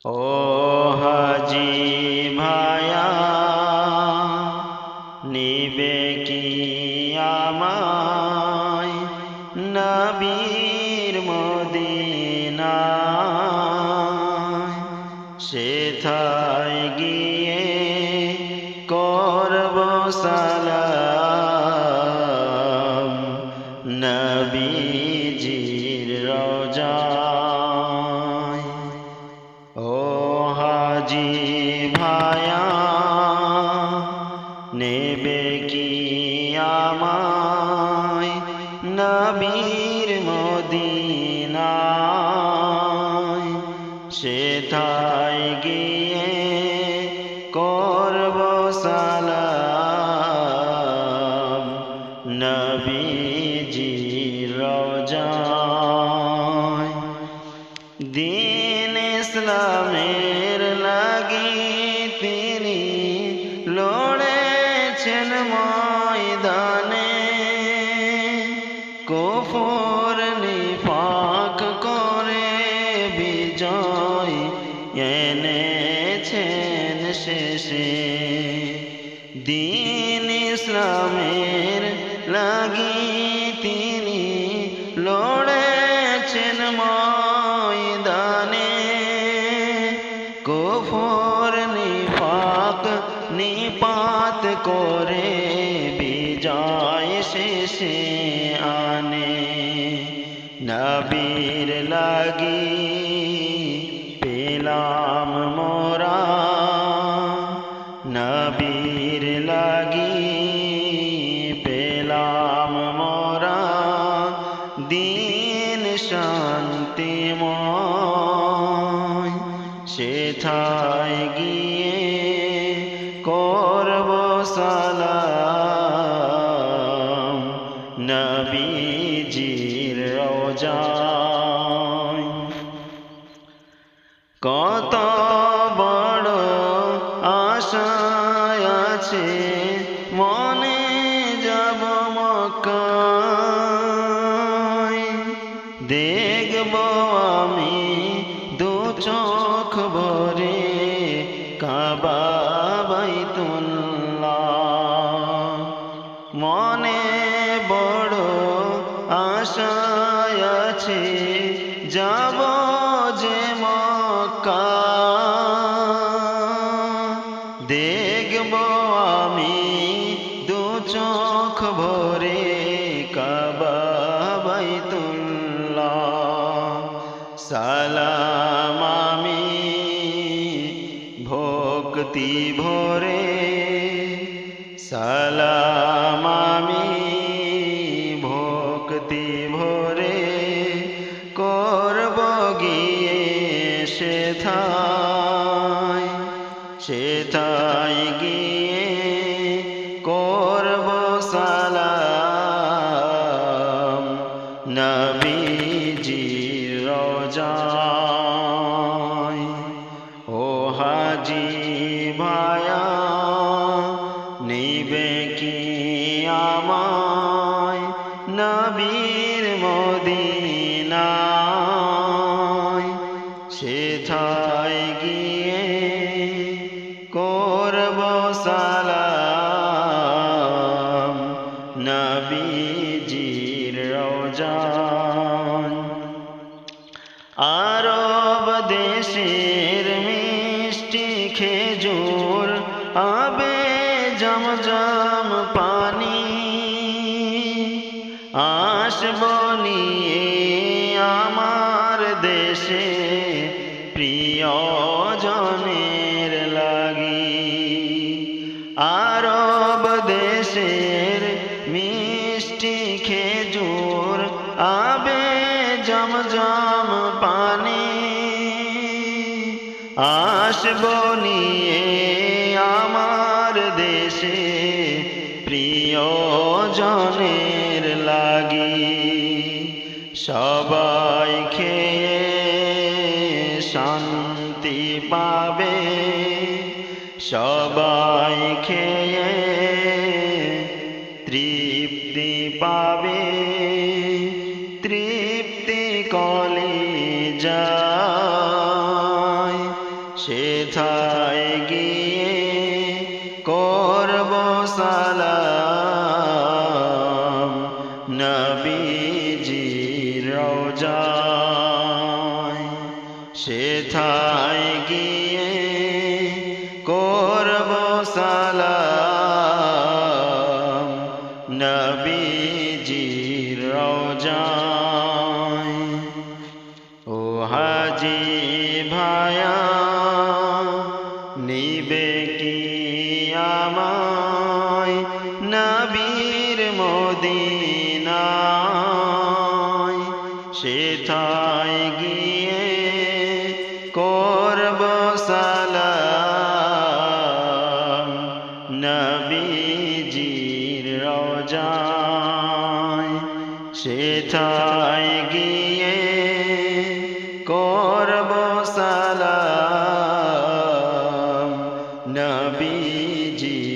ও হাজি ভায়া নিবে কি আমায় নবীর মদিনায় সেথায় গিয়ে করব সালাম নবীজির রওজায়। ও হাজি ভায়া নেবে কি আমায় নবীর মদিনায় সেথায় গিয়ে করব সালাম নবীজির রওজায়। দ্বীন ইসলামের লাগি তিনি লড়েছেন ময়দানে, কুফর নিফাক করে বিজয় এনেছেন শেষে। দ্বীন ইসলামের লাগি তিনি লড়েছেন ময়দানে, কুফর নিফাক নিপাত করে বিজয় শেষে আনে। নবীর লাগি পেলাম মোরা, নবীর লাগি পেলাম মোরা দিন শান্তিময় সেথায় গিয়ে করব সালাম নবীজির রওজায়। কত বড় আশা আছে মনে যাব মক্কায়, দেখব আমি দু চোখ ভরে কাবা বাইতুল্লাহ। মনে বড় আশা আছে যাব যে মক্কা, দেখব আমি দু চোখ ভরে কাবা বাইতুল্লাহ। সালাম আমি ভক্তি ভরে, সালাম আমি ভক্তি ভরে করব গিয়ে সেথায়, সেথায় গিয়ে করব সালাম নবীজির রওজায়। ও হাজি ভায়া নিবে কি আমায় নবীর মদিনায় সেথায় গিয়ে করব সালাম নবীজির রওজায়। আরব দেশের মিষ্টি খেজুর আবে জমজম পানি, আসব নিয়ে আমার দেশে প্রিয়জনের লাগি। আরব দেশের মিষ্টি খেজুর আবে জমজম পানি, আসব নিয়ে আমার দেশে প্রিয়জনের লাগি। সবাই খেয়ে শান্তি পাবে, সবাই খেয়ে তৃপ্তি পাবে, তৃপ্তি কলিজায় সেথায় গিয়ে করব সালাম নবীজির রওজায় সেথায় গিয়ে করব সালাম নবীজির রওজায় ও হাজি ভায়া নিবে কি আমায় নবীর মদিনায় সেথায় গিয়ে করব সালাম নবীজির রওজায় সেথায় গিয়ে করব সালাম নবীজি